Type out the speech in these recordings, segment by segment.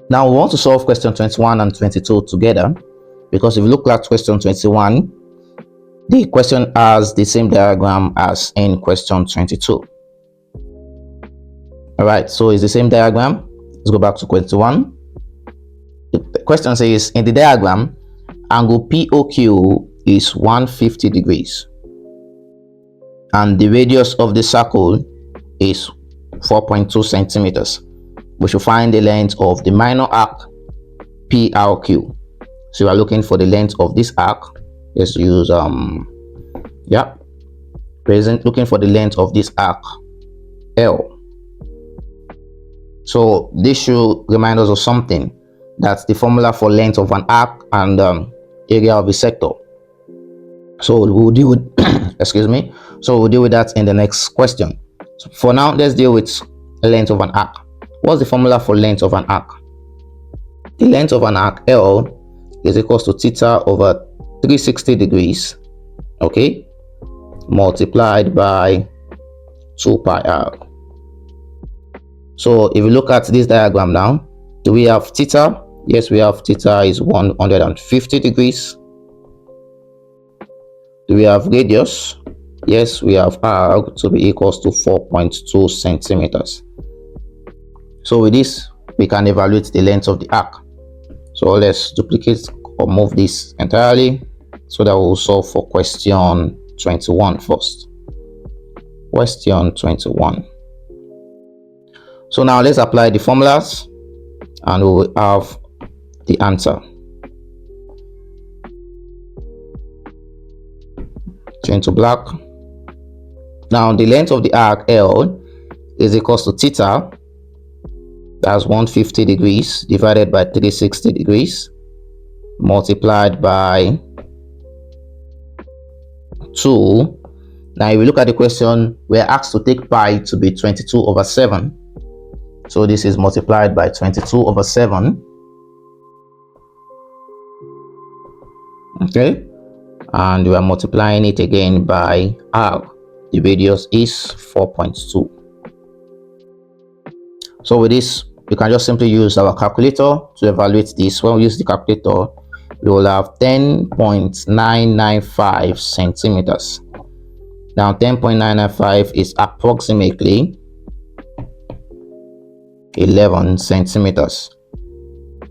Now we want to solve question 21 and 22 together, because if you look at question 21, the question has the same diagram as in question 22. All right, so it's the same diagram. Let's go back to question 21. The question says, in the diagram, angle POQ is 150 degrees and the radius of the circle is 4.2 centimeters. We should find the length of the minor arc PRQ. So we are looking for the length of this arc. Let's use looking for the length of this arc L. So this should remind us of something. That's the formula for length of an arc and area of a sector. So we'll deal with excuse me. So we'll deal with that in the next question. So for now, let's deal with length of an arc. What's the formula for length of an arc? The length of an arc L is equals to theta over 360 degrees, okay, multiplied by 2 pi r. So if you look at this diagram now, do we have theta? Yes, we have theta is 150 degrees. Do we have radius? Yes, we have r to be equals to 4.2 centimeters. So with this, we can evaluate the length of the arc. So let's duplicate or move this entirely so that we'll solve for question 21 first. Question 21. So now let's apply the formulas and we will have the answer. Change to black. Now the length of the arc L is equals to theta, that's 150 degrees divided by 360 degrees multiplied by 2. Now if we look at the question, we're asked to take pi to be 22 over 7. So this is multiplied by 22 over 7. Okay, and we are multiplying it again by r. The radius is 4.2. So with this, we can just simply use our calculator to evaluate this. When we use the calculator, we will have 10.995 centimeters. Now 10.995 is approximately 11 centimeters,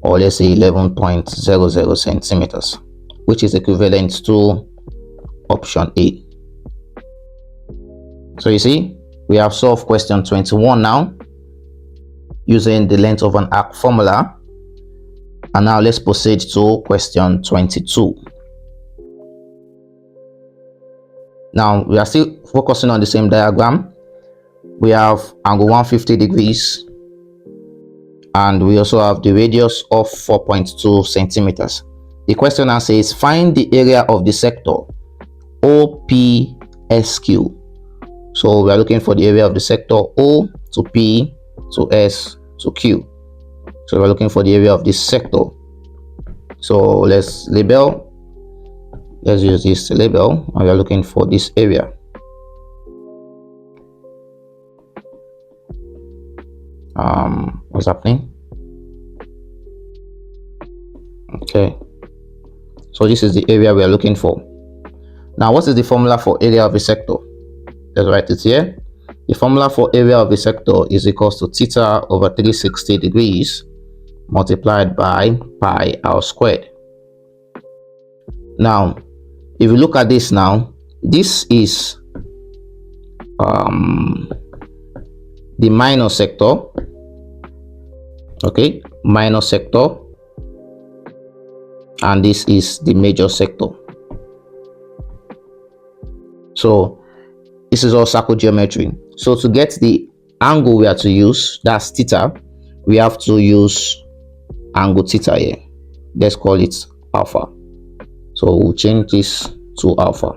or let's say 11.00 centimeters, which is equivalent to option A. So you see, we have solved question 21 now using the length of an arc formula. And now let's proceed to question 22. Now we are still focusing on the same diagram. We have angle 150 degrees and we also have the radius of 4.2 centimeters. The question now says, find the area of the sector OPSQ. So we are looking for the area of the sector O to P to S to Q. So we're looking for the area of this sector. So let's label. Let's use this label, and we are looking for this area. What's happening? Okay. So this is the area we are looking for. Now, what is the formula for area of a sector? Let's write it here. The formula for area of a sector is equals to theta over 360 degrees multiplied by pi r squared. Now, if you look at this now, this is the minor sector. Okay, minor sector, and this is the major sector. So this is all circle geometry. So to get the angle we are to use, that's theta, we have to use angle theta here. Let's call it alpha. So we'll change this to alpha,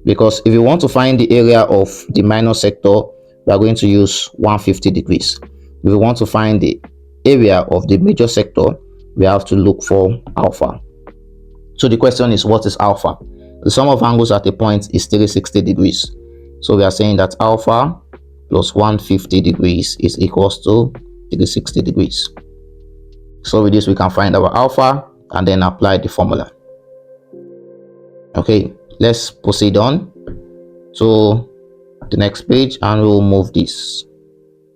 because if you want to find the area of the minor sector, we are going to use 150 degrees. If we want to find the area of the major sector, we have to look for alpha. So the question is, what is alpha? The sum of angles at a point is 360 degrees. So we are saying that alpha plus 150 degrees is equals to 360 degrees. So with this, we can find our alpha and then apply the formula. Okay, let's proceed on to the next page and we'll move this.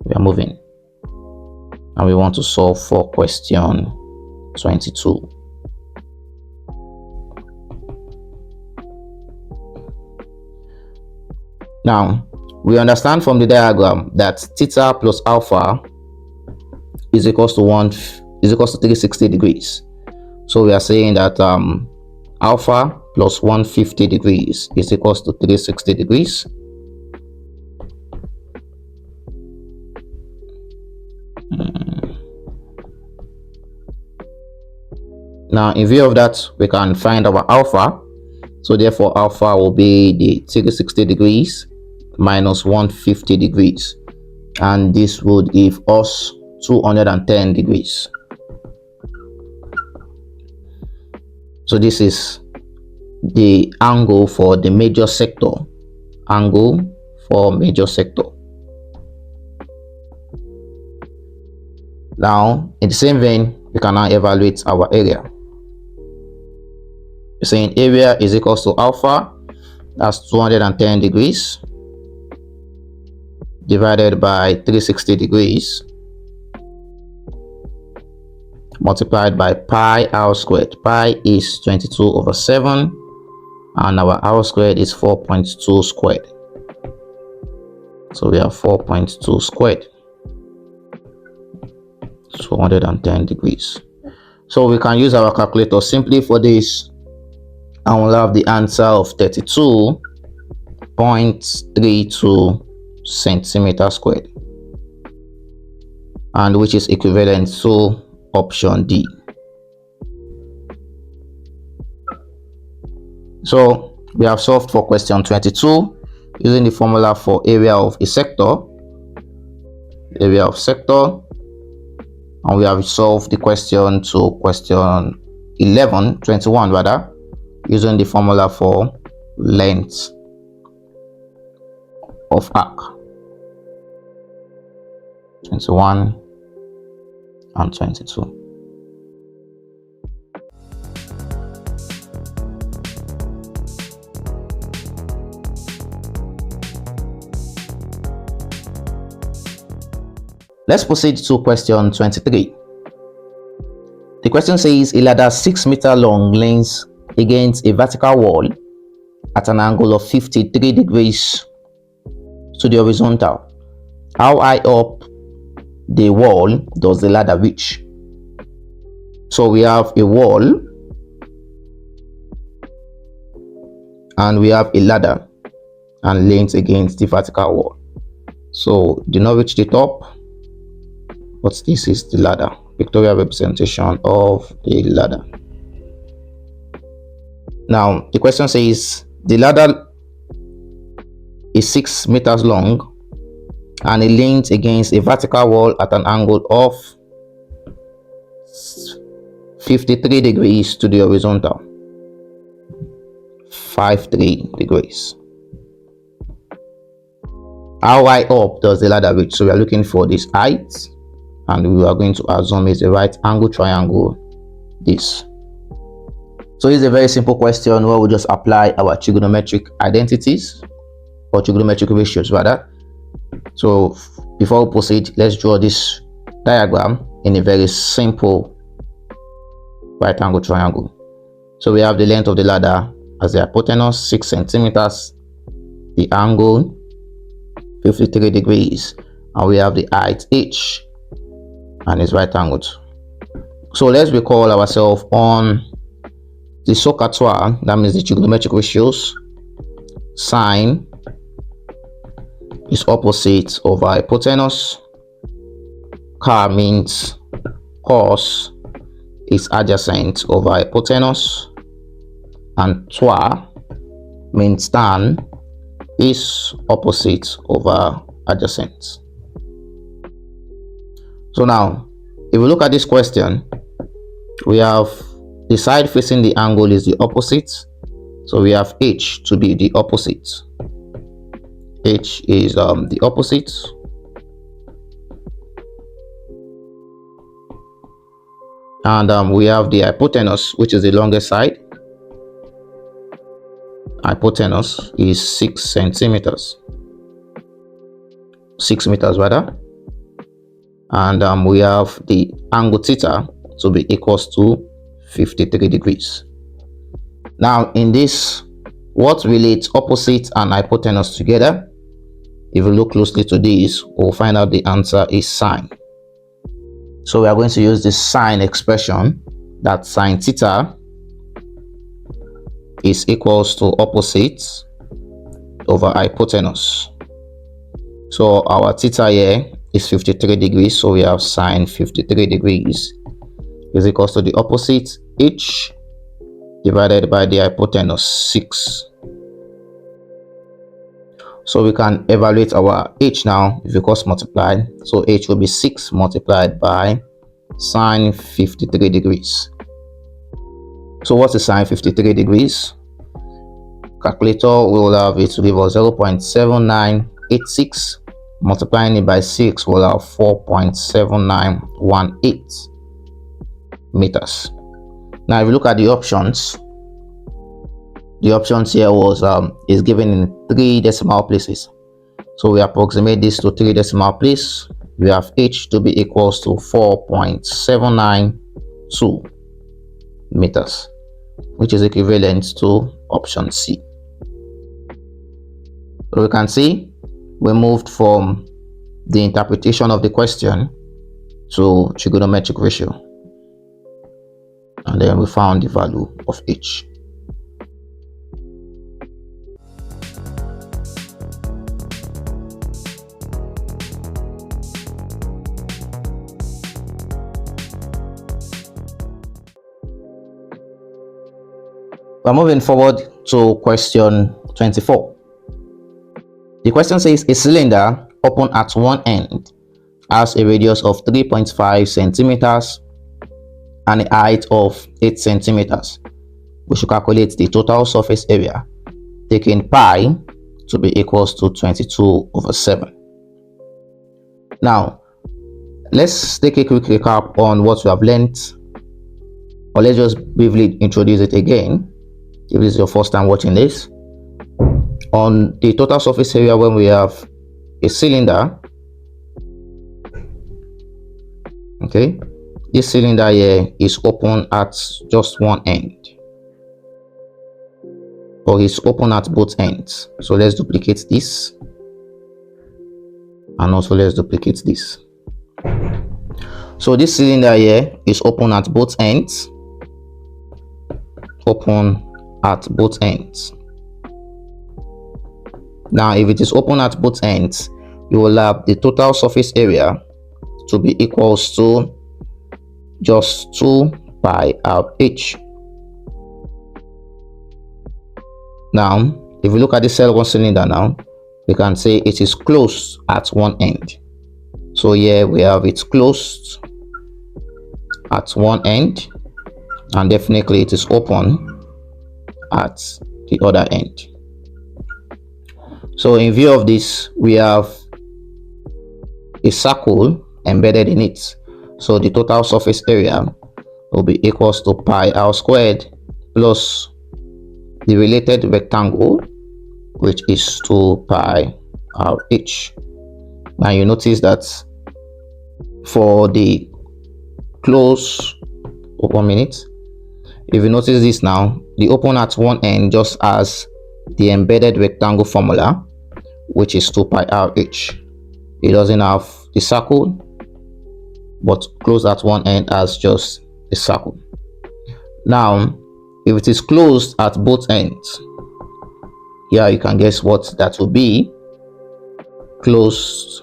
We are moving and we want to solve for question 22. Now, we understand from the diagram that theta plus alpha is equals to 360 degrees. So we are saying that alpha plus 150 degrees is equals to 360 degrees. Now, in view of that, we can find our alpha. So therefore, alpha will be the 360 degrees minus 150 degrees. And this would give us 210 degrees. So this is the angle for the major sector. Angle for major sector. Now, in the same vein, we can now evaluate our area. We're saying area is equals to alpha, that's 210 degrees, divided by 360 degrees, multiplied by pi r squared. Pi is 22/7, and our r squared is 4.2 squared. So we have 4.2 squared, 210 degrees. So we can use our calculator simply for this, and we'll have the answer of 32.32 centimeters squared, and which is equivalent to option D. So we have solved for question 22 using the formula for area of a sector, and we have solved the question to question 21 rather, using the formula for length of arc. 21 and 22. Let's proceed to question 23. The question says a ladder 6 meters long leans against a vertical wall at an angle of 53 degrees to the horizontal. How high up the wall does the ladder reach? So we have a wall and we have a ladder and leans against the vertical wall. So do not reach the top, but this is the ladder, pictorial representation of the ladder. Now the question says the ladder is 6 meters long and it leans against a vertical wall at an angle of 53 degrees to the horizontal. 53 degrees. How high up does the ladder reach? So we are looking for this height, and we are going to assume it's a right angle triangle, this. So it's a very simple question where we just apply our trigonometric identities, or trigonometric ratios rather. So before we proceed, let's draw this diagram in a very simple right angle triangle. So we have the length of the ladder as the hypotenuse, 6 centimeters, the angle 53 degrees, and we have the height h and its right angled. So let's recall ourselves on the SOHCAHTOA, that means the trigonometric ratios. Sine is opposite over hypotenuse. Car means cos is adjacent over hypotenuse, and TOA means tan is opposite over adjacent. So now, if we look at this question, we have the side facing the angle is the opposite. So we have h to be the opposite. H is the opposite. And we have the hypotenuse, which is the longest side. Hypotenuse is 6 centimeters, 6 meters rather. And we have the angle theta to be equals to 53 degrees. Now in this, what relates opposite and hypotenuse together? If you look closely to this, we'll find out the answer is sine. So we are going to use the sine expression, that sine theta is equals to opposite over hypotenuse. So our theta here is 53 degrees, so we have sine 53 degrees is equals to the opposite h divided by the hypotenuse 6. So we can evaluate our h now if we cross multiply. So h will be 6 multiplied by sine 53 degrees. So what is sine 53 degrees? Calculator will have it to give us 0.7986. Multiplying it by 6 will have 4.7918 meters. Now if you look at the options here is given in 3 decimal places. So we approximate this to 3 decimal place. We have h to be equals to 4.792 meters, which is equivalent to option C. So we can see we moved from the interpretation of the question to trigonometric ratio, and then we found the value of h. We're moving forward to question 24. The question says a cylinder open at one end has a radius of 3.5 centimeters and a height of 8 centimeters. We should calculate the total surface area, taking pi to be equals to 22/7. Now, let's take a quick recap on what we have learned, or let's just briefly introduce it again. If this is your first time watching this, on the total surface area, when we have a cylinder, okay, this cylinder here is open at just one end, or is open at both ends. So let's duplicate this, and also let's duplicate this. So this cylinder here is open at both ends, open at both ends. Now if it is open at both ends, you will have the total surface area to be equals to just 2 pi r h. Now if we look at the cell cylinder now, we can say it is closed at one end. So here we have it closed at one end, and definitely it is open at the other end. So in view of this, we have a circle embedded in it. So the total surface area will be equals to pi r squared plus the related rectangle, which is 2 pi r h. Now you notice that for the close, one minute, if you notice this now, the open at one end just has the embedded rectangle formula, which is 2 pi r h. It doesn't have the circle, but closed at one end as just a circle. Now if it is closed at both ends, here you can guess what that will be. Closed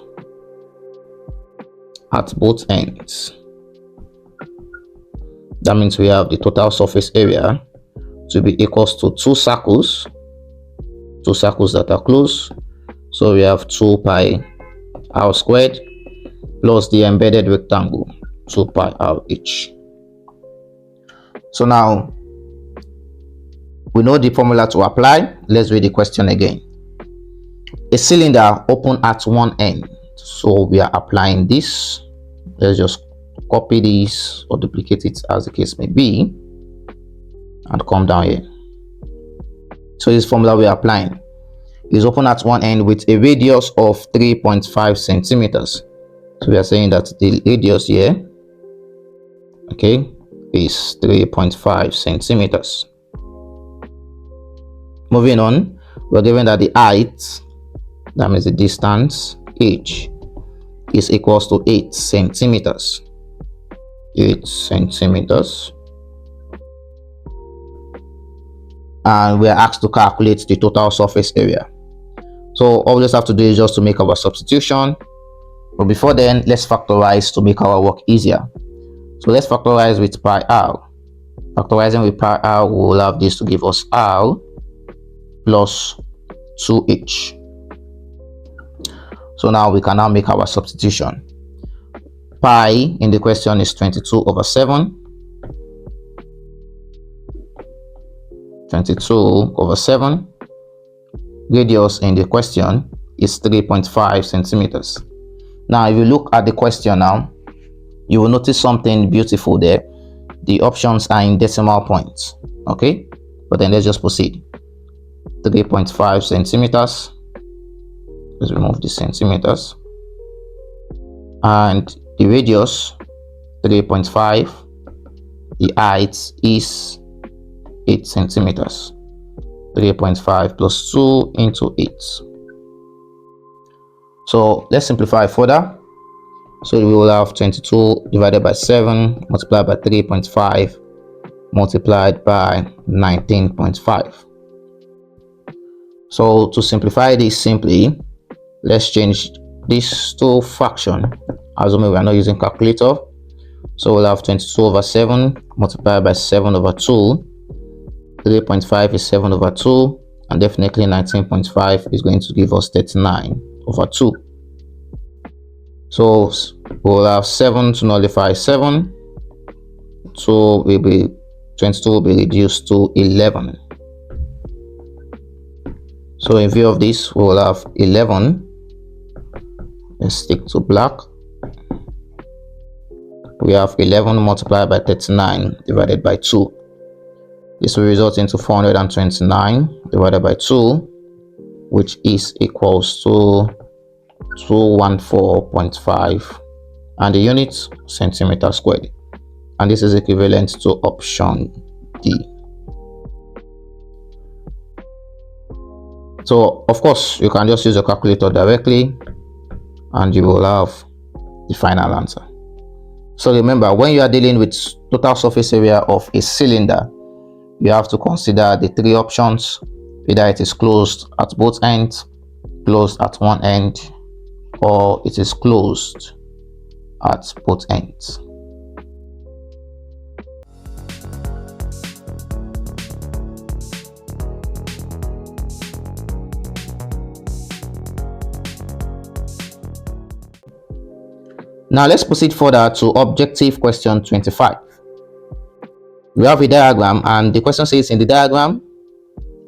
at both ends, that means we have the total surface area to be equals to two circles that are closed. So we have 2 pi r squared plus the embedded rectangle 2 pi r h. So now we know the formula to apply. Let's read the question again. A cylinder open at one end, so we are applying this. Let's just copy this or duplicate it as the case may be, and come down here. So this formula we're applying is open at one end with a radius of 3.5 centimeters. So we are saying that the radius here, okay, is 3.5 centimeters. Moving on, we're given that the height, that means the distance, h, is equals to 8 centimeters. 8 centimeters. And we are asked to calculate the total surface area. So all we just have to do is just to make our substitution. But before then, let's factorize to make our work easier. So let's factorize with pi r. Factorizing with pi r, we will have this to give us r plus 2h. So now we can now make our substitution. Pi in the question is 22 over 7. 22 over 7. Radius in the question is 3.5 centimeters. Now, if you look at the question now, you will notice something beautiful there. The options are in decimal points. Okay, but then let's just proceed. 3.5 centimeters. Let's remove the centimeters. And the radius 3.5. The height is 8 centimeters. 3.5 plus 2 into 8. So let's simplify further. So we will have 22 divided by 7 multiplied by 3.5 multiplied by 19.5. So to simplify this simply, let's change this to fraction, assuming we are not using calculator. So we'll have 22 over 7 multiplied by 7 over 2. 3.5 is 7 over 2, and definitely 19.5 is going to give us 39 over 2. So we'll have 7 to nullify 7. 2 will be 22 will be reduced to 11. So in view of this, we will have 11. Let's stick to black. We have 11 multiplied by 39 divided by 2. This will result into 429 divided by 2, which is equals to 214.5, and the unit centimeter squared. And this is equivalent to option D. So of course you can just use your calculator directly and you will have the final answer. So remember, when you are dealing with total surface area of a cylinder, you have to consider the three options. Either it is closed at both ends, closed at one end, or it is closed at both ends. Now let's proceed further to objective question 25. We have a diagram, and the question says in the diagram,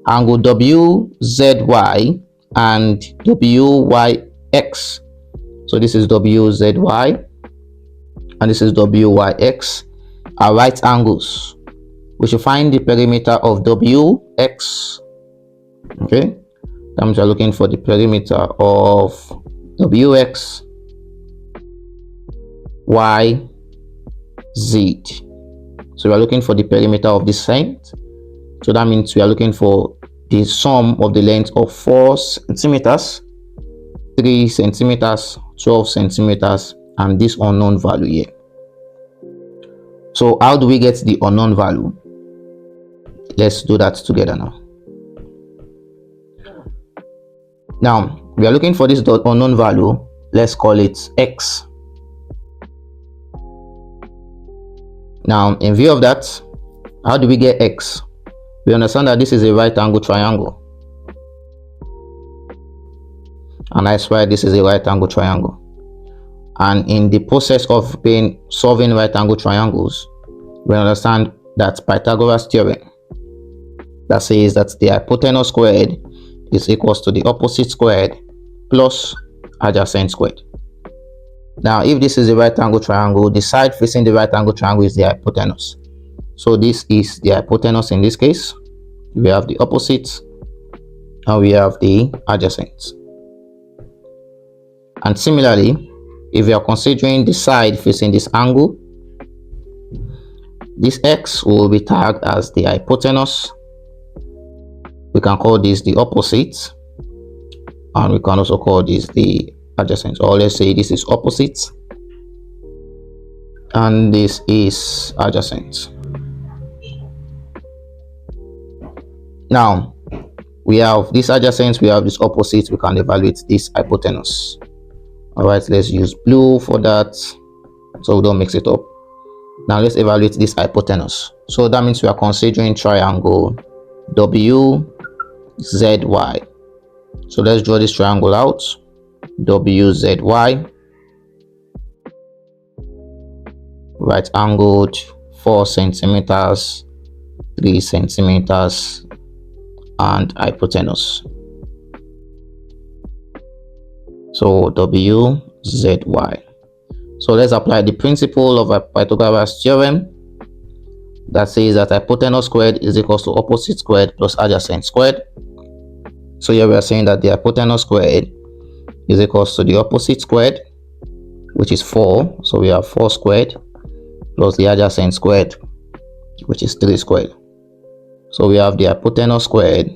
angle WZY and WYX. So this is WZY and this is WYX are right angles. We should find the perimeter of WX. Okay, that means we're looking for the perimeter of WX, Y, Z. So we are looking for the perimeter of this side. So that means we are looking for the sum of the length of 4 centimeters, 3 centimeters, 12 centimeters, and this unknown value here. So how do we get the unknown value? Let's do that together now. Now we are looking for this unknown value. Let's call it X. Now, in view of that, how do we get X? We understand that this is a right angle triangle, and that's why this is a right angle triangle. And in the process of solving right angle triangles, we understand that Pythagoras theorem that says that the hypotenuse squared is equals to the opposite squared plus adjacent squared. Now if this is the right angle triangle, the side facing the right angle triangle is the hypotenuse. So this is the hypotenuse in this case. We have the opposite and we have the adjacent. And similarly, if we are considering the side facing this angle, this x will be tagged as the hypotenuse. We can call this the opposite, and we can also call this the adjacent. Or let's say this is opposite and this is adjacent. Now we have this adjacent, we have this opposite, we can evaluate this hypotenuse. All right, let's use blue for that so we don't mix it up. Now let's evaluate this hypotenuse. So that means we are considering triangle WZY. So let's draw this triangle out. WZY, right angled, 4 centimeters, 3 centimeters, and hypotenuse. So WZY. So let's apply the principle of a Pythagoras theorem that says that hypotenuse squared is equals to opposite squared plus adjacent squared. So here we are saying that the hypotenuse squared is equals to the opposite squared, which is 4. So we have 4 squared plus the adjacent squared, which is 3 squared. So we have the hypotenuse squared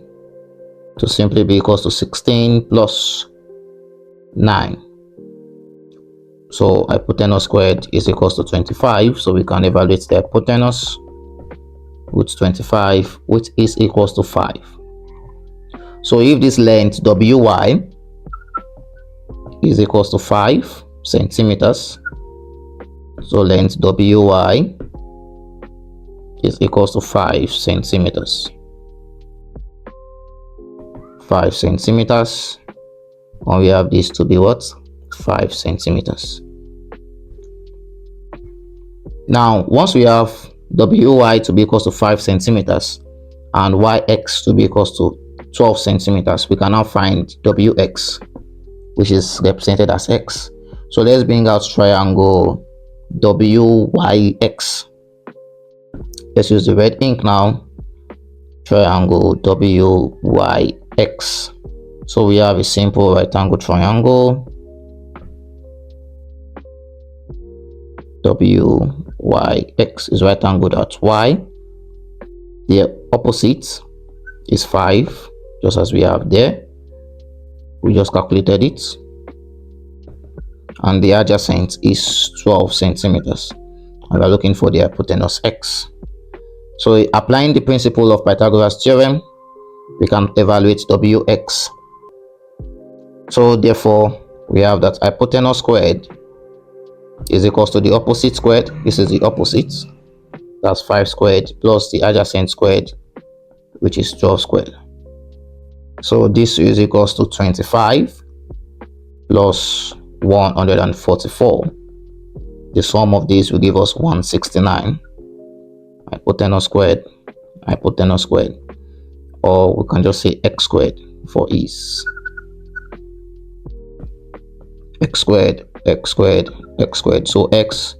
to simply be equals to 16 plus 9. So hypotenuse squared is equals to 25. So we can evaluate the hypotenuse with 25, which is equals to 5. So if this length WY is equals to 5 centimeters, so length WY is equals to 5 centimeters. 5 centimeters. And we have this to be what? 5 centimeters. Now, once we have WY to be equals to 5 centimeters and YX to be equals to 12 centimeters, we can now find WX, which is represented as X. So let's bring out triangle WYX. Let's use the red ink now. Triangle WYX. So we have a simple right angle triangle. WYX is right angled at Y. The opposite is 5, just as we have there. We just calculated it. And the adjacent is 12 centimeters. And we're looking for the hypotenuse X. So applying the principle of Pythagoras theorem, we can evaluate WX. So therefore, we have that hypotenuse squared is equals to the opposite squared. This is the opposite. That's 5 squared plus the adjacent squared, which is 12 squared. So this is equals to 25 plus 144. The sum of these will give us 169. Hypotenuse squared, or we can just say x squared for ease. X squared. So x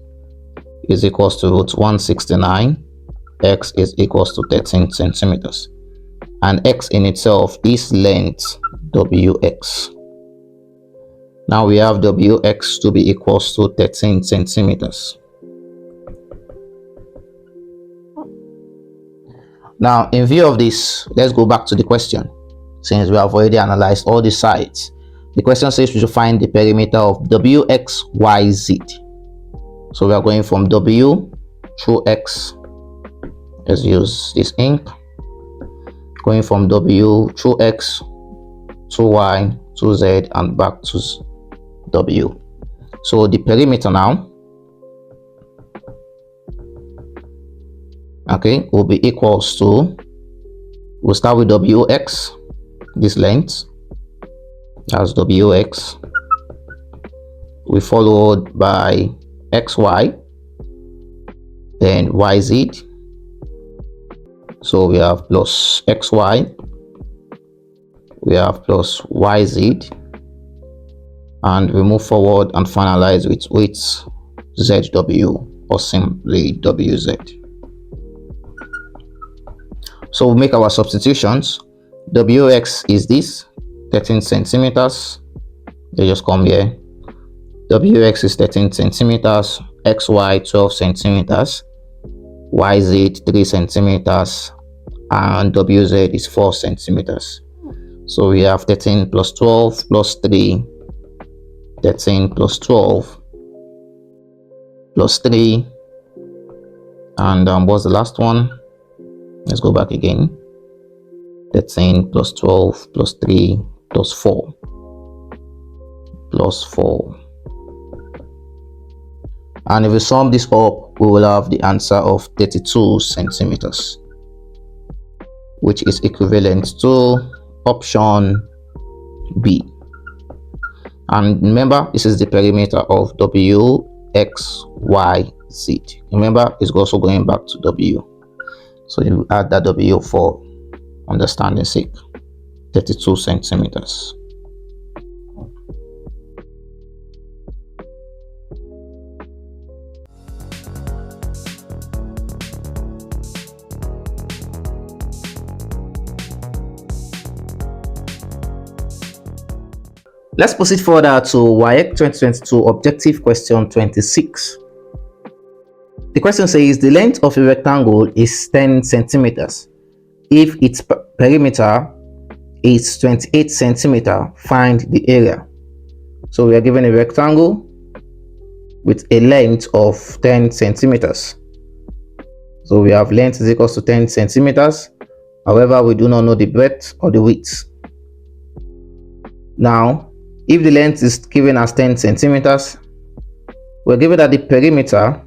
is equals to root 169. X is equals to 13 centimeters. And x in itself is length WX. Now we have WX to be equals to 13 centimeters. Now, in view of this, let's go back to the question. Since we have already analyzed all the sides, the question says we should find the perimeter of WXYZ. So we are going from W through X. Let's use this ink. Going from W through X to Y to Z and back to W. So the perimeter now, okay, will be equals to, we'll start with WX, this length, as WX. We followed by XY, then YZ. So we have plus XY, we have plus YZ, and we move forward and finalize with width ZW or simply WZ. So we make our substitutions. WX is this 13 centimeters. They just come here. WX is 13 centimeters, XY 12 centimeters, YZ 3 centimeters, and WZ is 4 centimeters. So we have 13 plus 12 plus 3, 13 plus 12 plus 3, and what's the last one? Let's go back again. 13 plus 12 plus 3 plus 4 plus 4. And if we sum this up, we will have the answer of 32 centimeters, which is equivalent to option B. And remember, this is the perimeter of W, X, Y, Z. Remember, it's also going back to W. So you add that W for understanding sake. 32 centimeters. Let's proceed further to WAEC 2022 objective question 26. The question says the length of a rectangle is 10 centimeters. If its perimeter is 28 centimeters, find the area. So we are given a rectangle with a length of 10 centimeters. So we have length is equal to 10 centimeters. However, we do not know the breadth or the width. Now, if the length is given as 10 centimeters, we're given that the perimeter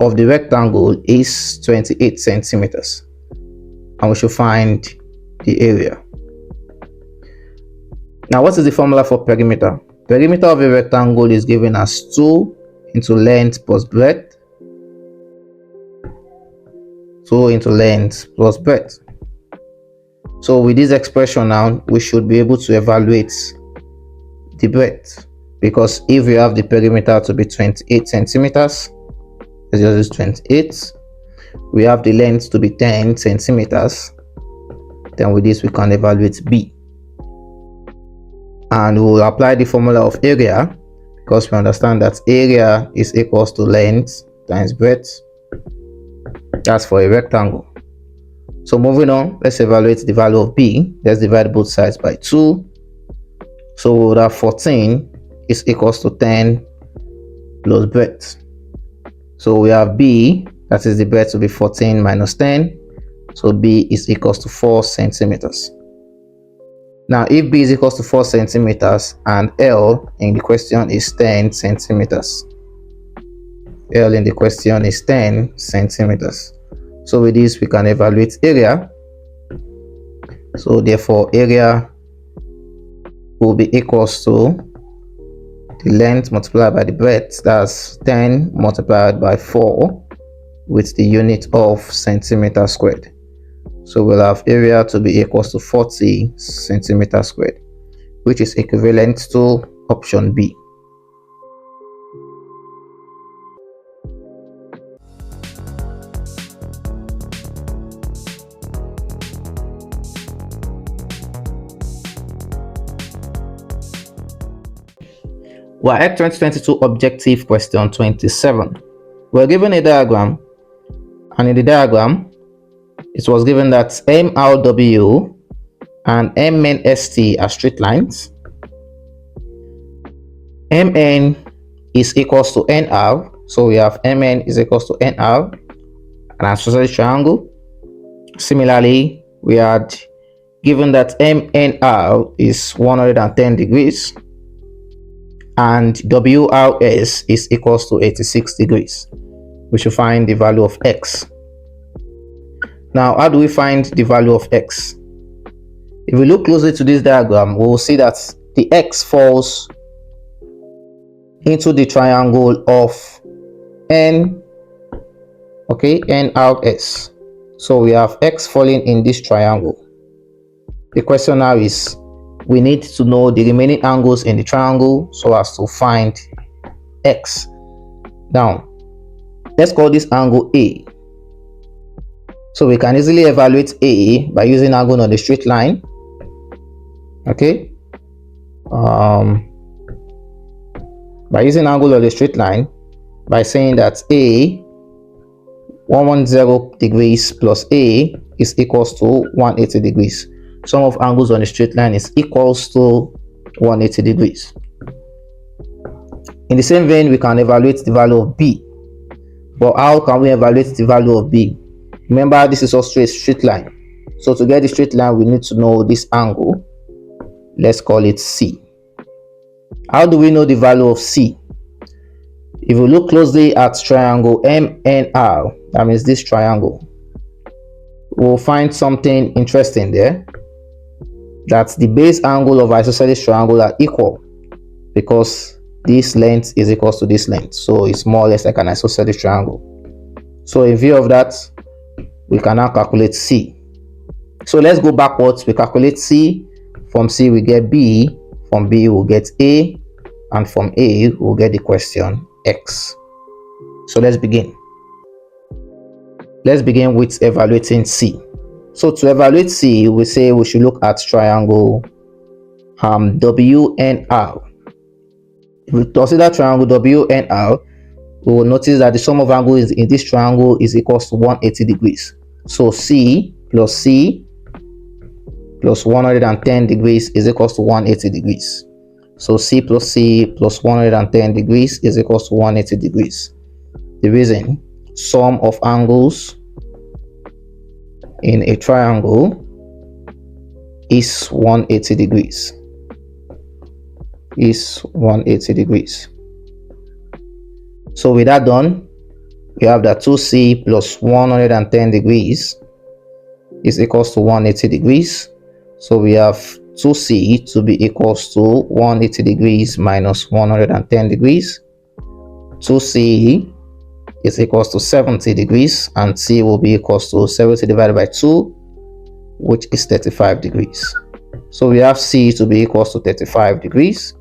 of the rectangle is 28 centimeters. And we should find the area. Now, what is the formula for perimeter? Perimeter of a rectangle is given as 2 into length plus breadth. 2 into length plus breadth. So with this expression now, we should be able to evaluate the breadth, because if we have the perimeter to be 28 centimeters, let's just use 28. We have the length to be 10 centimeters. Then with this, we can evaluate B. And we will apply the formula of area, because we understand that area is equals to length times breadth. That's for a rectangle. So moving on, let's evaluate the value of B. Let's divide both sides by 2. So we would have 14 is equals to 10 plus breadth. So we have B, that is the breadth, to be 14 minus 10. So B is equals to 4 centimeters. Now, if B is equals to 4 centimeters and L in the question is 10 centimeters. L in the question is 10 centimeters. So with this, we can evaluate area. So therefore, area will be equals to the length multiplied by the breadth. That's 10 multiplied by 4 with the unit of centimeter squared. So we'll have area to be equals to 40 centimeters squared, which is equivalent to option B. WAEC 2022 objective question 27. We're given a diagram, and in the diagram, it was given that MRW and MNST are straight lines. MN is equals to NR, so we have MN is equals to NR, an isosceles triangle. Similarly, we had given that MNR is 110 degrees and WRS is equals to 86 degrees. We should find the value of X. Now, how do we find the value of X? If we look closely to this diagram, we will see that the X falls into the triangle of NRS. So we have X falling in this triangle. The question now is, we need to know the remaining angles in the triangle so as to find x. Now, let's call this angle A. So we can easily evaluate A by using angle on the straight line. Okay. By using angle of the straight line, by saying that A 110 degrees plus A is equals to 180 degrees. Sum of angles on the straight line is equals to 180 degrees. In the same vein, we can evaluate the value of B. But how can we evaluate the value of B? Remember, this is also a straight line. So to get the straight line, we need to know this angle. Let's call it C. How do we know the value of C? If we look closely at triangle MNR, that means this triangle, we'll find something interesting there. That the base angle of isosceles triangle are equal because this length is equal to this length. So it's more or less like an isosceles triangle. So in view of that, we can now calculate C. So let's go backwards. We calculate C. From C we get B. From B we'll get A. And from A we'll get the question X. So let's begin. Let's begin with evaluating C. So to evaluate C, we say we should look at triangle WNR. If we consider triangle WNR, we will notice that the sum of angles in this triangle is equal to 180 degrees. So C plus 110 degrees is equal to 180 degrees. So C plus 110 degrees is equal to 180 degrees. The reason, sum of angles in a triangle is 180 degrees. So with that done, we have that 2C plus 110 degrees is equals to 180 degrees. So we have 2C to be equals to 180 degrees minus 110 degrees. 2C is equals to 70 degrees, and C will be equals to 70 divided by 2, which is 35 degrees. So we have C to be equals to 35 degrees.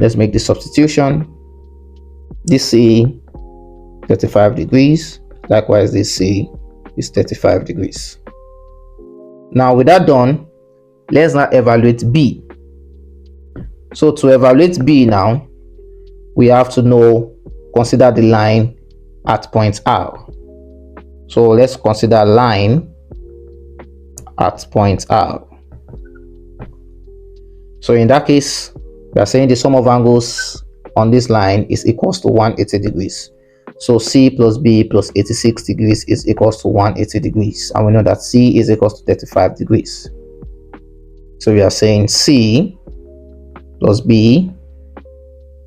Let's make the substitution. This C 35 degrees, likewise this C is 35 degrees. Now with that done, let's now evaluate B. So to evaluate B now, we have to consider the line at point R. So let's consider line at point R. So in that case, we are saying the sum of angles on this line is equals to 180 degrees. So C plus B plus 86 degrees is equals to 180 degrees. And we know that C is equals to 35 degrees. So we are saying C plus B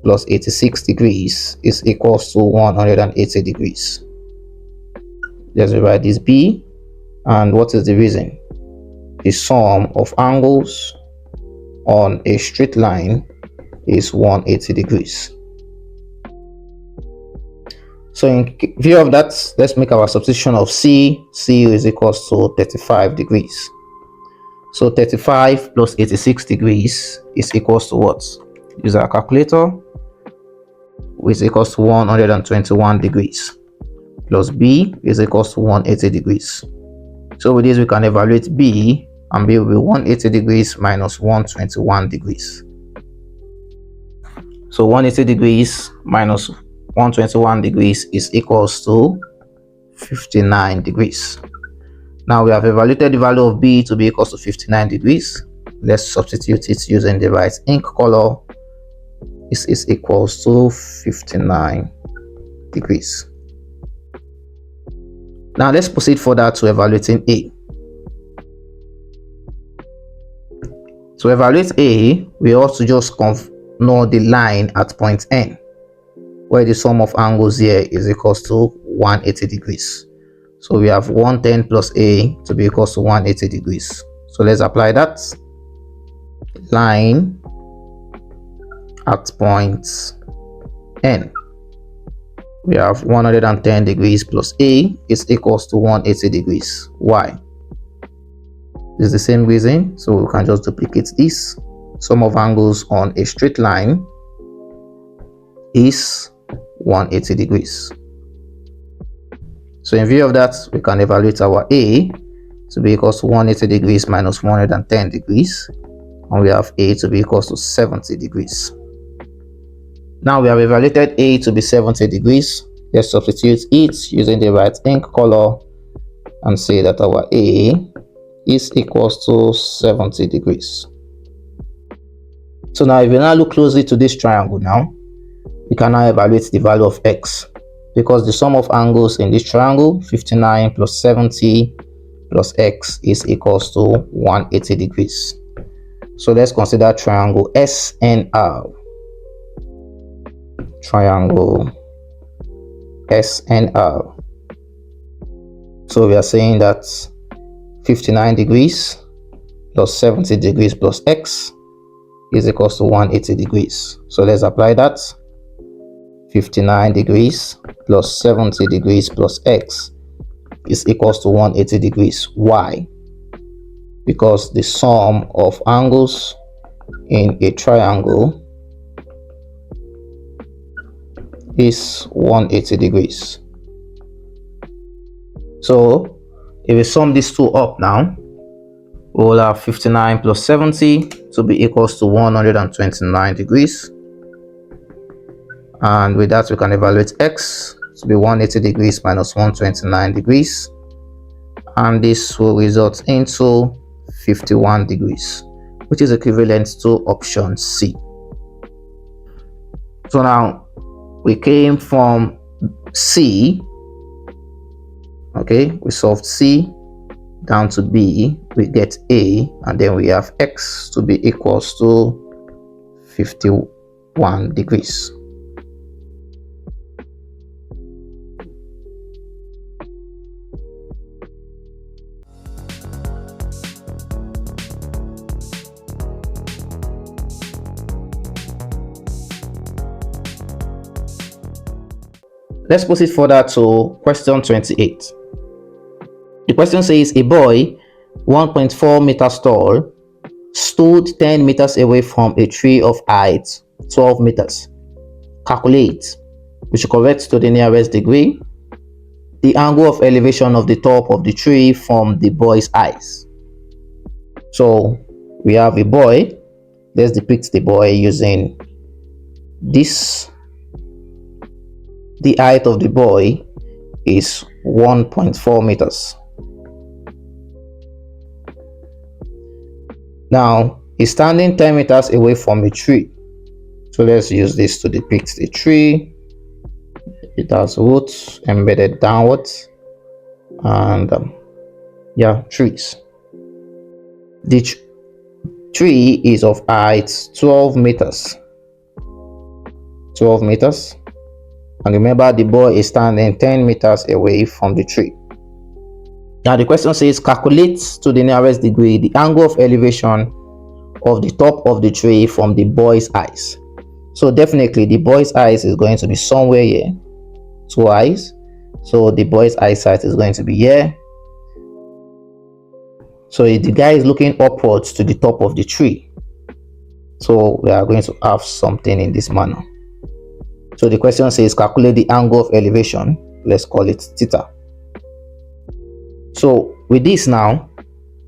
plus 86 degrees is equals to 180 degrees. Let's rewrite this B. And what is the reason? The sum of angles on a straight line is 180 degrees. So in view of that, let's make our substitution of C. C is equals to 35 degrees. So 35 plus 86 degrees is equals to what? Use our calculator, which is equals to 121 degrees. Plus B is equals to 180 degrees. So with this, we can evaluate B, and B will be 180 degrees minus 121 degrees. So 180 degrees minus 121 degrees is equals to 59 degrees. Now we have evaluated the value of B to be equals to 59 degrees. Let's substitute it using the right ink color. This is equals to 59 degrees. Now let's proceed further to evaluating A. To evaluate A, we also just know the line at point N, where the sum of angles here is equals to 180 degrees. So we have 110 plus A to be equals to 180 degrees. So let's apply that. Line at point N. We have 110 degrees plus A is equals to 180 degrees. Why? It's the same reason, so we can just duplicate this. Sum of angles on a straight line is 180 degrees. So in view of that, we can evaluate our A to be equals to 180 degrees minus 110 degrees, and we have A to be equals to 70 degrees. Now we have evaluated A to be 70 degrees. Let's substitute it using the right ink color and say that our A is equals to 70 degrees. So now if we now look closely to this triangle now, we can now evaluate the value of x, because the sum of angles in this triangle, 59 plus 70 plus x, is equals to 180 degrees. So let's consider triangle SNR. Triangle SNR. So we are saying that 59 degrees plus 70 degrees plus x is equals to 180 degrees. So let's apply that. 59 degrees plus 70 degrees plus x is equals to 180 degrees. Why? Because the sum of angles in a triangle is 180 degrees. So if we sum these two up now, we will have 59 plus 70 to be equals to 129 degrees. And with that, we can evaluate x to be 180 degrees minus 129 degrees. And this will result into 51 degrees, which is equivalent to option C. So now we came from C, okay, we solved C, down to B, we get A, and then we have x to be equals to 51 degrees. Let's proceed further to question 28. The question says a boy 1.4 meters tall stood 10 meters away from a tree of height 12 meters. Calculate, which corrects to the nearest degree, the angle of elevation of the top of the tree from the boy's eyes. So we have a boy. Let's depict the boy using this. The height of the boy is 1.4 meters. Now he's standing 10 meters away from a tree. So let's use this to depict the tree. It has roots embedded downwards, and trees. The tree is of height 12 meters. 12 meters. And remember, the boy is standing 10 meters away from the tree. Now the question says calculate to the nearest degree the angle of elevation of the top of the tree from the boy's eyes. So definitely the boy's eyes is going to be somewhere here. Two eyes. So the boy's eyesight is going to be here. So the guy is looking upwards to the top of the tree. So we are going to have something in this manner. So the question says calculate the angle of elevation. Let's call it theta. So with this now,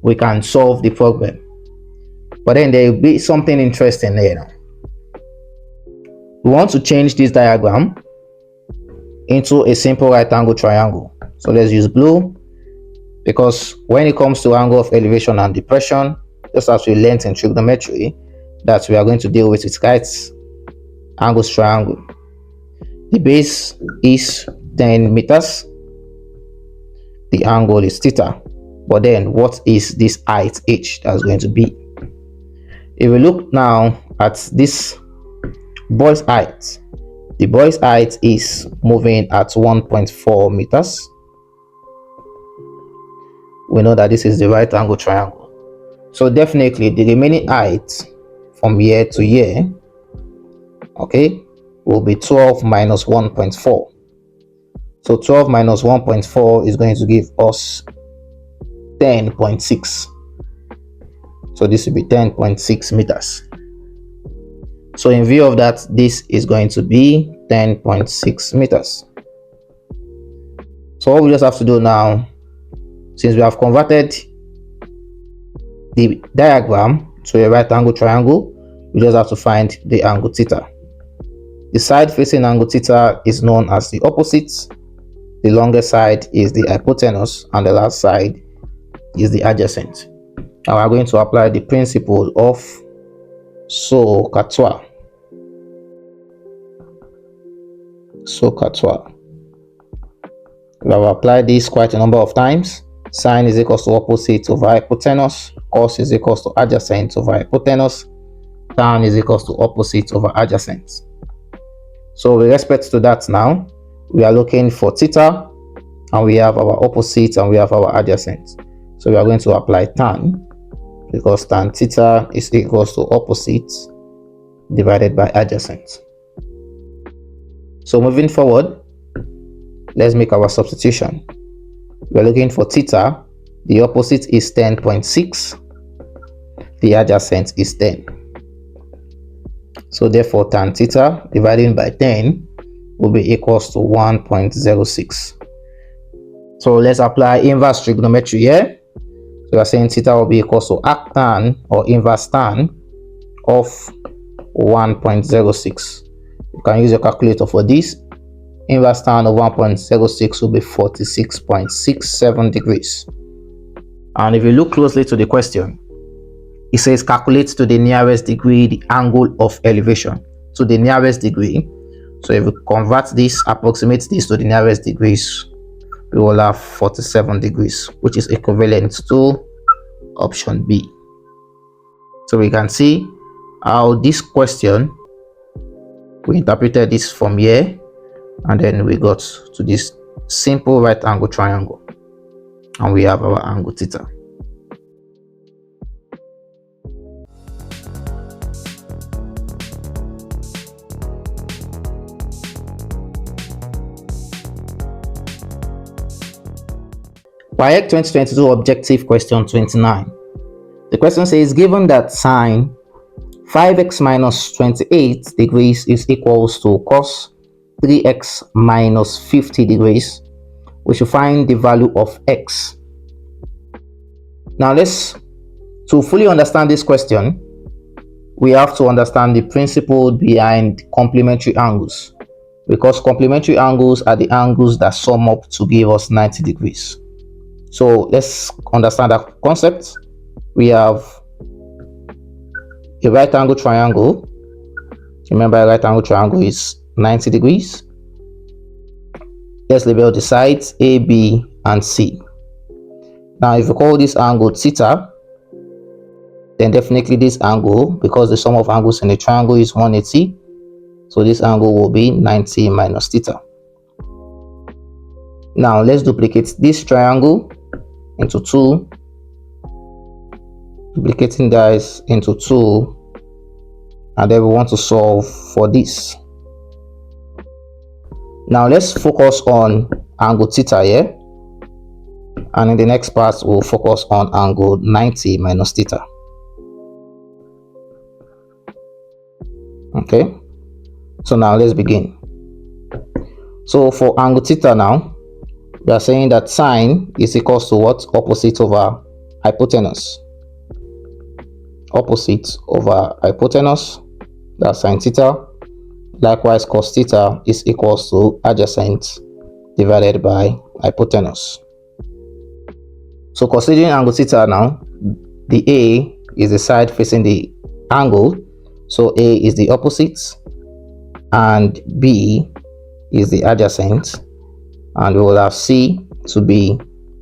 we can solve the problem. But then there will be something interesting there now. We want to change this diagram into a simple right angle triangle. So let's use blue, because when it comes to angle of elevation and depression, just as we learned in trigonometry, that we are going to deal with right angles triangle. The base is 10 meters. The angle is theta. But then what is this height h that's going to be? If we look now at this boy's height, the boy's height is moving at 1.4 meters. We know that this is the right angle triangle. So definitely the remaining height from here to here, okay, will be 12 minus 1.4. So 12 minus 1.4 is going to give us 10.6. So this will be 10.6 meters. So in view of that, this is going to be 10.6 meters. So what we just have to do now, since we have converted the diagram to a right angle triangle, we just have to find the angle theta. The side facing angle theta is known as the opposite. The longer side is the hypotenuse and the last side is the adjacent. Now we are going to apply the principle of SOHCAHTOA. SOHCAHTOA. We have applied this quite a number of times. Sine is equals to opposite over hypotenuse. Cos is equals to adjacent over hypotenuse. Tan is equals to opposite over adjacent. So with respect to that now, we are looking for theta, and we have our opposite and we have our adjacent. So we are going to apply tan, because tan theta is equals to opposite divided by adjacent. So moving forward, let's make our substitution. We are looking for theta. The opposite is 10.6. The adjacent is 10. So therefore tan theta divided by 10 will be equals to 1.06. So let's apply inverse trigonometry here. So we are saying theta will be equals to arctan or inverse tan of 1.06. You can use your calculator for this. Inverse tan of 1.06 will be 46.67 degrees. And if you look closely to the question, it says calculate to the nearest degree the angle of elevation. To the nearest degree. So if we convert this, approximate this to the nearest degrees, we will have 47 degrees, which is equivalent to option B. So we can see how this question, we interpreted this from here, and then we got to this simple right angle triangle, and we have our angle theta. WAEC 2022 objective question 29. The question says, given that sine 5x minus 28 degrees is equals to cos 3x minus 50 degrees, we should find the value of x. Now to fully understand this question, we have to understand the principle behind complementary angles, because complementary angles are the angles that sum up to give us 90 degrees. So let's understand that concept. We have a right angle triangle. Remember, a right angle triangle is 90 degrees. Let's label the sides A, B, and C. Now, if you call this angle theta, then definitely this angle, because the sum of angles in a triangle is 180, so this angle will be 90 minus theta. Now, let's duplicate this triangle into 2, duplicating that into 2, and then we want to solve for this. Now let's focus on angle theta here, and in the next part we'll focus on angle 90 minus theta. Okay, so now let's begin. So for angle theta now, we are saying that sine is equals to what? Opposite over hypotenuse. Opposite over hypotenuse, that's sine theta. Likewise, cos theta is equals to adjacent divided by hypotenuse. So considering angle theta now, the A is the side facing the angle, so A is the opposite and B is the adjacent, and we will have C to be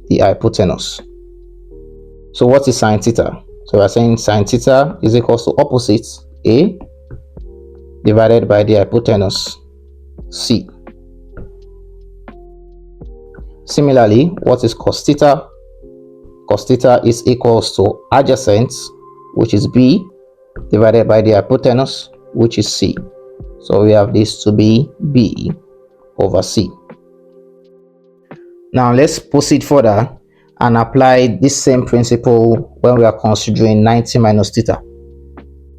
the hypotenuse. So what is sine theta? So we are saying sine theta is equals to opposite A divided by the hypotenuse C. Similarly, what is cos theta? Cos theta is equals to adjacent, which is B, divided by the hypotenuse, which is C. So we have this to be B over C. Now let's proceed further and apply this same principle when we are considering 90 minus theta.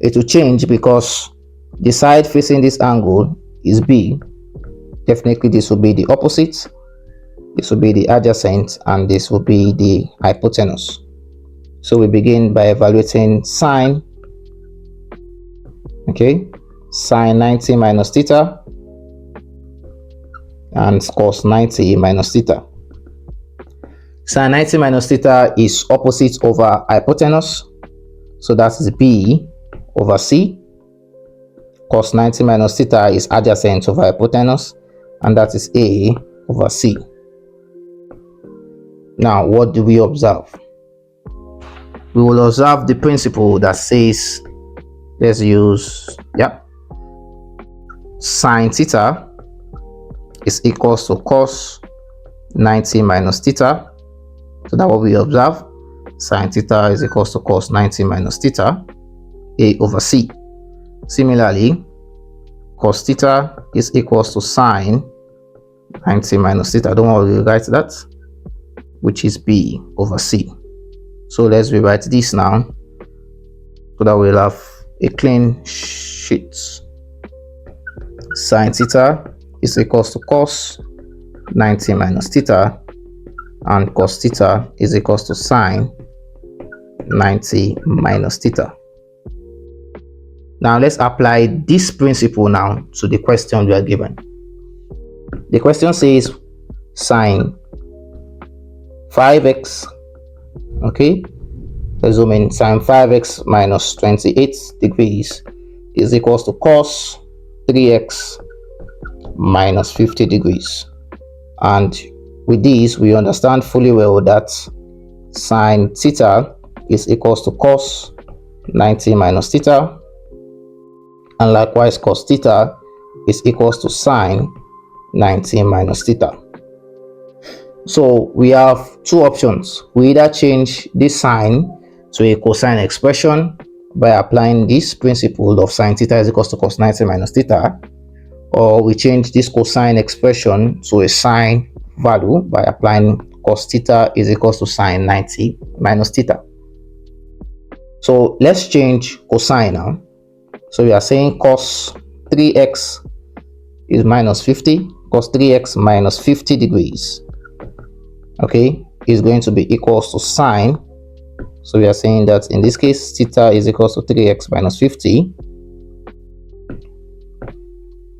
It will change because the side facing this angle is B. Definitely this will be the opposite, this will be the adjacent, and this will be the hypotenuse. So we begin by evaluating sine. Okay, sine 90 minus theta and cos 90 minus theta. Sine 90 minus theta is opposite over hypotenuse, so that is B over C. Cos 90 minus theta is adjacent over hypotenuse, and that is A over C. Now, what do we observe? We will observe the principle that says, let's use, sine theta is equals to cos 90 minus theta. So that's what we observe. Sine theta is equals to cos 90 minus theta, A over C. Similarly, cos theta is equals to sine 90 minus theta. Don't worry, we'll write that, which is B over C. So let's rewrite this now so that we'll have a clean sheet. Sine theta is equals to cos 90 minus theta, and cos theta is equals to sine 90 minus theta. Now let's apply this principle now to the question we are given. The question says sine 5x, okay, let's zoom in, sine 5x minus 28 degrees is equals to cos 3x minus 50 degrees. And with this, we understand fully well that sine theta is equals to cos 90 minus theta, and likewise cos theta is equals to sine 90 minus theta. So we have two options. We either change this sine to a cosine expression by applying this principle of sine theta is equals to cos 90 minus theta, or we change this cosine expression to a sine value by applying cos theta is equals to sine 90 minus theta. So let's change cosine now. So we are saying cos 3x is minus 50, cos 3x minus 50 degrees, okay, is going to be equals to sine. So we are saying that in this case theta is equals to 3x minus 50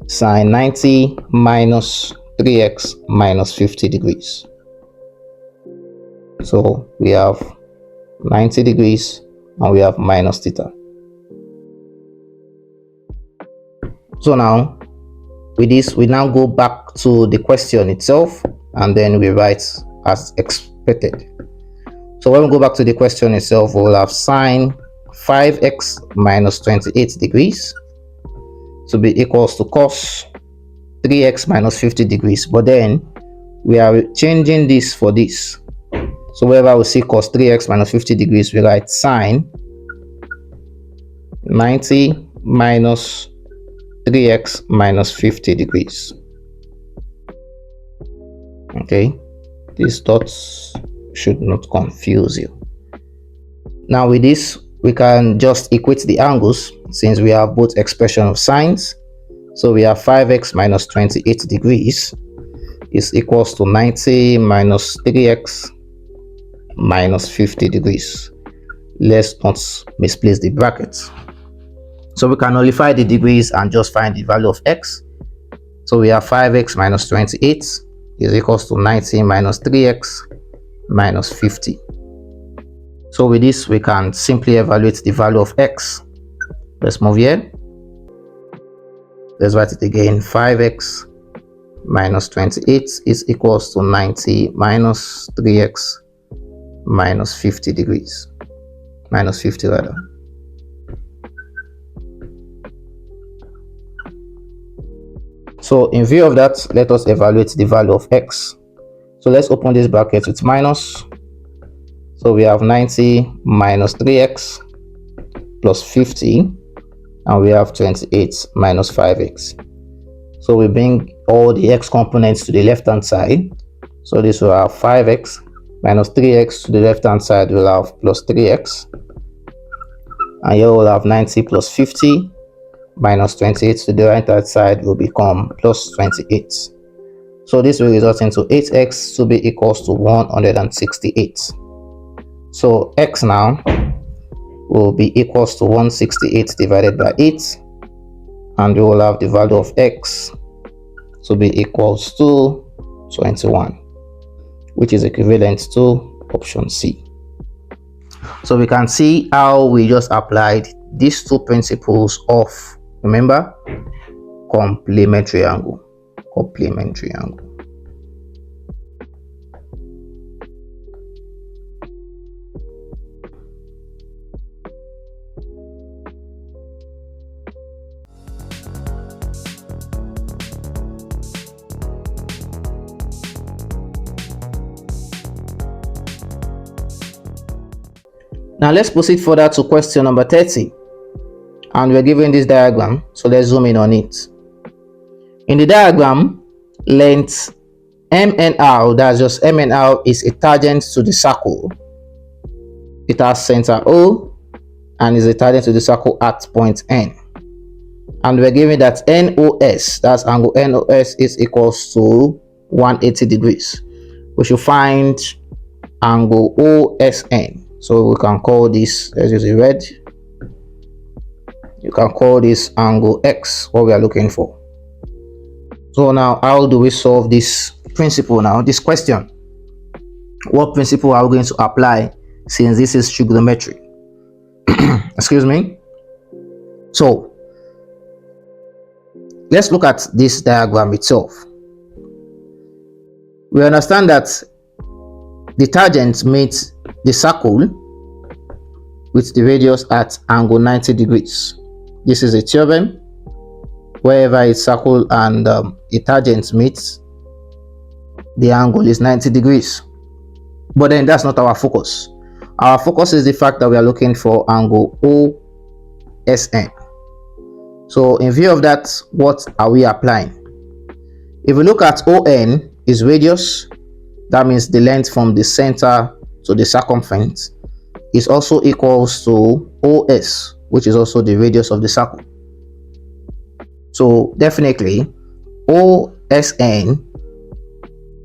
sine 90 minus 3x minus 50 degrees. So we have 90 degrees and we have minus theta. So now with this, we now go back to the question itself and then we write as expected. So when we go back to the question itself, we'll have sine 5x minus 28 degrees to be equals to cos 3x minus 50 degrees. But then we are changing this for this. So wherever we see cos 3x minus 50 degrees, we write sine 90 minus 3x minus 50 degrees. Okay, these dots should not confuse you. Now with this, we can just equate the angles since we have both expression of sines. So we have 5x minus 28 degrees is equals to 90 minus 3x minus 50 degrees. Let's not misplace the brackets. So we can nullify the degrees and just find the value of x. So we have 5x minus 28 is equals to 90 minus 3x minus 50. So with this, we can simply evaluate the value of x. Let's move here. Let's write it again. 5x minus 28 is equals to 90 minus 3x minus 50 degrees. Minus 50 rather. So in view of that, let us evaluate the value of x. So let's open this bracket with minus. So we have 90 minus 3x plus 50, and we have 28 minus 5x. So we bring all the x components to the left hand side. So this will have 5x minus 3x to the left hand side will have plus 3x, and here we'll have 90 plus 50 minus 28 to the right hand side will become plus 28. So this will result into 8x to be equals to 168. So x now will be equals to 168 divided by 8, and we will have the value of x to be equals to 21, which is equivalent to option C. So we can see how we just applied these two principles of, remember, complementary angle. Complementary angle. Now let's proceed further to question number 30, and we're given this diagram, so let's zoom in on it. In the diagram, length MNR, that's just MNR, is a tangent to the circle. It has center O and is a tangent to the circle at point N. And we're given that NOS, that's angle NOS, is equals to 180 degrees. We should find angle OSN. So we can call this, let's use a red. You can call this angle X, what we are looking for. So now, how do we solve this principle now, this question? What principle are we going to apply since this is trigonometry? Excuse me. So let's look at this diagram itself. We understand that the tangent meets the circle with the radius at angle 90 degrees. This is a theorem. Wherever a circle and a tangent meets, the angle is 90 degrees. But then that's not our focus. Our focus is the fact that we are looking for angle OSN. So in view of that, what are we applying? If we look at ON is radius, that means the length from the center to the circumference, is also equals to OS, which is also the radius of the circle. So definitely OSN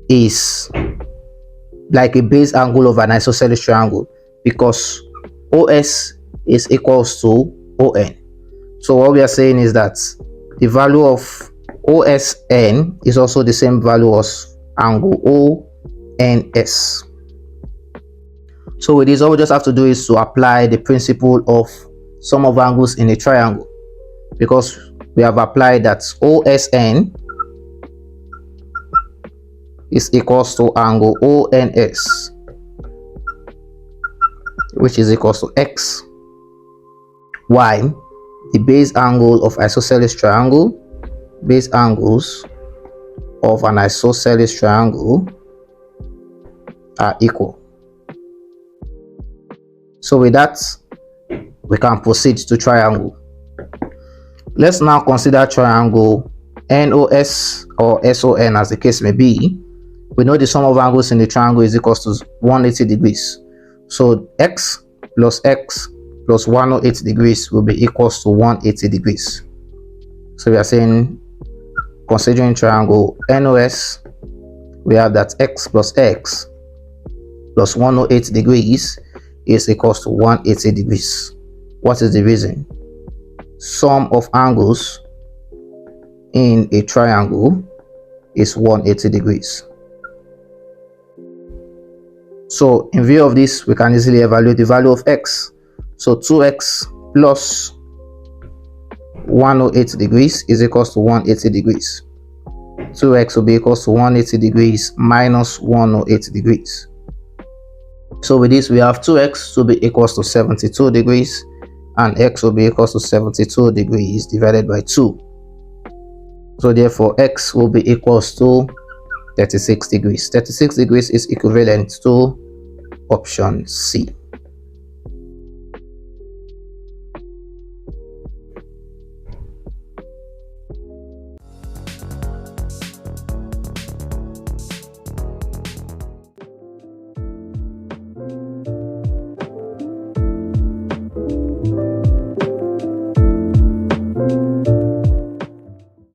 is like a base angle of an isosceles triangle, because OS is equals to ON. So what we are saying is that the value of OSN is also the same value as angle ONS. So with this, all we just have to do is to apply the principle of sum of angles in a triangle, because we have applied that OSN is equals to angle ONS, which is equals to X, Y, the base angle of isosceles triangle, base angles of an isosceles triangle are equal. So with that, we can proceed to triangle. Let's now consider triangle NOS or SON, as the case may be. We know the sum of angles in the triangle is equals to 180 degrees. So X plus 108 degrees will be equals to 180 degrees. So we are saying, considering triangle NOS, we have that X plus 108 degrees is equals to 180 degrees. What is the reason? Sum of angles in a triangle is 180 degrees. So in view of this, we can easily evaluate the value of X. So 2x plus 108 degrees is equals to 180 degrees. 2x will be equals to 180 degrees minus 108 degrees. So with this, we have 2x to be equals to 72 degrees, and x will be equals to 72 degrees divided by 2. So therefore, x will be equals to 36 degrees. 36 degrees is equivalent to option C.